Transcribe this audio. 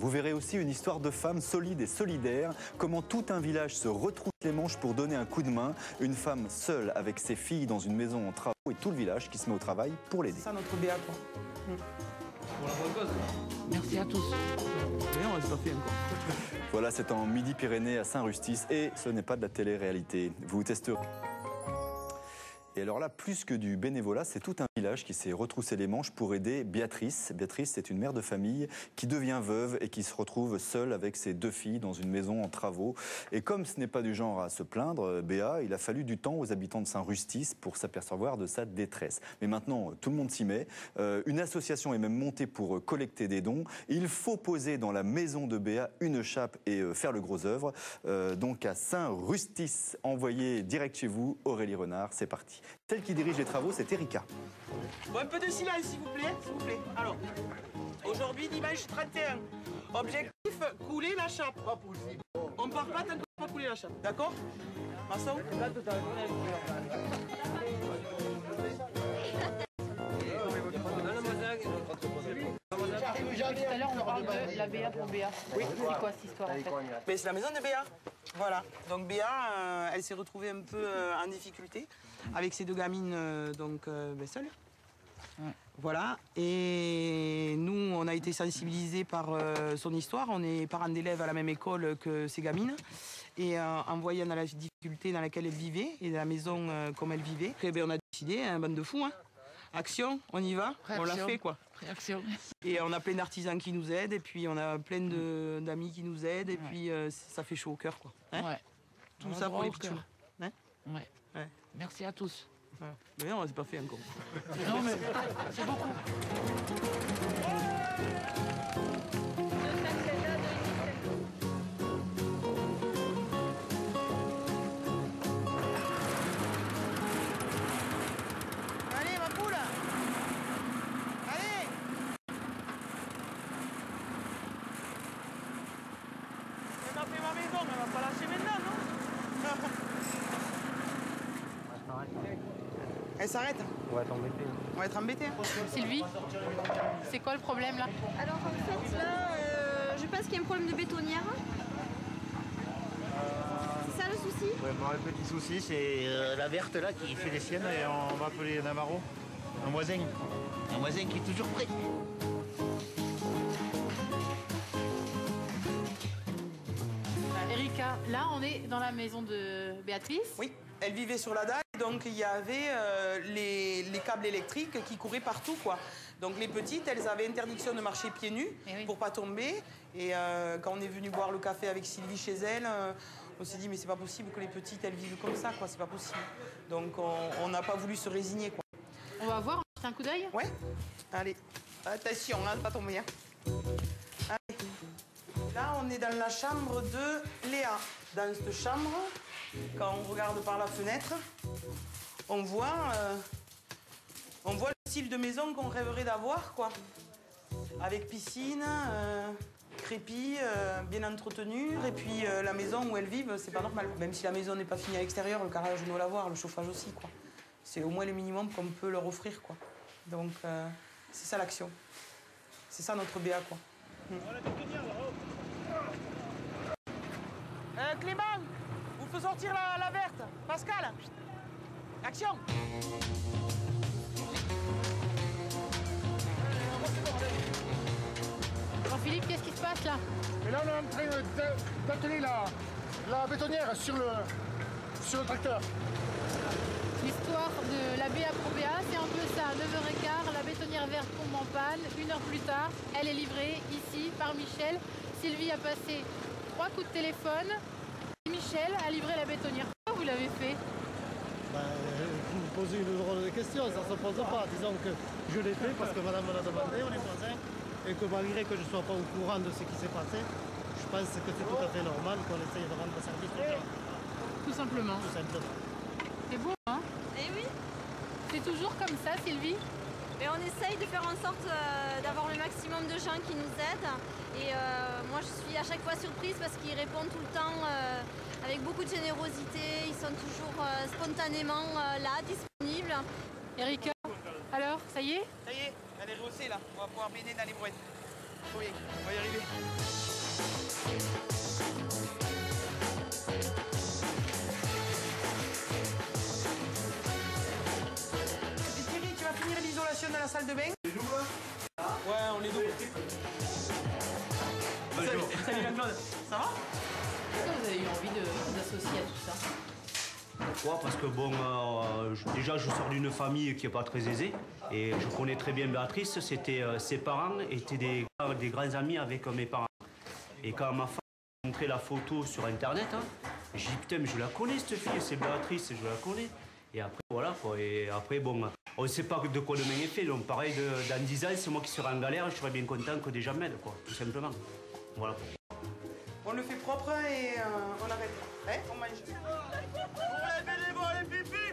Vous verrez aussi une histoire de femme solide et solidaire, comment tout un village se retrousse les manches pour donner un coup de main. Une femme seule avec ses filles dans une maison en travaux et tout le village qui se met au travail pour l'aider. C'est ça notre BA, quoi. Pour la bonne cause. Merci à tous. Mais on reste pas fait encore. Voilà, c'est en Midi-Pyrénées à Saint-Rustis et ce n'est pas de la télé-réalité. Vous testerez. Et alors là, plus que du bénévolat, c'est tout un village qui s'est retroussé les manches pour aider Béatrice. Béatrice, c'est une mère de famille qui devient veuve et qui se retrouve seule avec ses 2 filles dans une maison en travaux. Et comme ce n'est pas du genre à se plaindre, Béa, il a fallu du temps aux habitants de Saint-Rustis pour s'apercevoir de sa détresse. Mais maintenant, tout le monde s'y met. Une association est même montée pour collecter des dons. Il faut poser dans la maison de Béa une chape et faire le gros œuvre. Donc à Saint-Rustis, envoyé direct chez vous, Aurélie Renard, c'est parti. Celle qui dirige les travaux, c'est Erika. Bon, un peu de silence, s'il vous plaît. Alors, aujourd'hui, dimanche 31. Objectif, couler la chape. Pas possible. On part pas tant qu'on n'a pas coulé la chape. D'accord, Masson? Tout à l'heure, on parle de la BA pour BA. Oui. C'est quoi cette histoire en fait? Mais c'est la maison de Béa. Voilà. Donc Béa, elle s'est retrouvée un peu en difficulté avec ses 2 gamines seules. Ouais. Voilà. Et nous, on a été sensibilisés par son histoire. On est parents d'élèves à la même école que ses gamines. Et en voyant la difficulté dans laquelle elle vivait et la maison comme elle vivait, on a décidé, un bande de fous, hein. Action, on y va, on l'a fait quoi. Réaction. Et on a plein d'artisans qui nous aident, et puis on a plein d'amis qui nous aident, et puis ça fait chaud au cœur quoi. Hein, Ouais. tout ça pour les petits. Hein, ouais. Ouais. Merci à tous. ouais. Mais non, c'est pas fait encore. Non mais c'est beaucoup. Allez, ma poule! Allez! Elle m'a fait ma maison, elle va pas lâcher maintenant, non? Elle s'arrête? On va être embêté. On va être embêtés. Sylvie, c'est quoi le problème là? Alors en fait là, je pense qu'il y a un problème de bétonnière. C'est ça le souci? Ouais, mon petit souci, c'est la verte là qui fait les siennes et on va appeler Navarro, un voisin qui est toujours prêt. Erika, là on est dans la maison de Béatrice. Oui, elle vivait sur la dalle, donc il y avait les câbles électriques qui couraient partout, quoi. Donc les petites, elles avaient interdiction de marcher pieds nus pour pas tomber. Et quand on est venu boire le café avec Sylvie chez elle, on s'est dit mais c'est pas possible que les petites elles vivent comme ça, quoi. C'est pas possible. Donc on n'a pas voulu se résigner, quoi. On va voir, on jette un coup d'œil. Ouais. Allez, attention, hein, pas tomber. Hein. Allez. Là, on est dans la chambre de Léa. Dans cette chambre, quand on regarde par la fenêtre, on voit le style de maison qu'on rêverait d'avoir, quoi. Avec piscine, crépi, bien entretenue. Et puis la maison où elles vivent, c'est pas normal. Même si la maison n'est pas finie à l'extérieur, le carrelage, on doit l'avoir, le chauffage aussi, quoi. C'est au moins le minimum qu'on peut leur offrir, quoi. Donc, c'est ça l'action. C'est ça notre BA, quoi. Clément, vous faites sortir la verte. Pascal, action. Jean-Philippe, qu'est-ce qui se passe là? Et là, on est en train d'atteler la bétonnière sur le tracteur. L'histoire de la BA pour BA, c'est un peu ça. 9h15, la bétonnière verte tombe en panne. 1 heure plus tard, elle est livrée ici par Michel. Sylvie a passé 3 coups de téléphone. Michel a livré la bétonnière. Pourquoi vous l'avez fait? Vous me posez une drôle de question, ça ne se pose pas. Disons que je l'ai fait parce que madame me l'a demandé, on est voisins, et que malgré que je ne sois pas au courant de ce qui s'est passé, je pense que c'est tout à fait normal qu'on essaye de rendre service aux gens. Tout simplement. Tout simplement. C'est beau, hein? Eh oui. C'est toujours comme ça, Sylvie? Mais on essaye de faire en sorte d'avoir le maximum de gens qui nous aident. Et moi, je suis à chaque fois surprise parce qu'ils répondent tout le temps avec beaucoup de générosité. Ils sont toujours spontanément là, disponibles. Erika, alors, ça y est? Ça y est, elle est rehaussée, là. On va pouvoir baigner dans les brouettes. Oui, on va y arriver. Et Thierry, tu vas finir l'isolation de la salle de bain? Ouais, on est double. Salut Jean-Claude. Ça va? Pourquoi vous avez eu envie de vous associer à tout ça? Pourquoi? Parce que bon, déjà je sors d'une famille qui n'est pas très aisée et je connais très bien Béatrice. C'était ses parents étaient des grands amis avec mes parents. Et quand ma femme m'a montré la photo sur internet, hein, j'ai dit putain mais je la connais cette fille, c'est Béatrice, je la connais. Et après voilà quoi. Et après bon, on ne sait pas de quoi demain est fait. Donc pareil, dans 10 ans, c'est moi qui serai en galère, je serais bien content que des gens m'aident quoi, tout simplement. Voilà. On le fait propre et on arrête. Hein, on mange. Pour les bénévoles et pipi.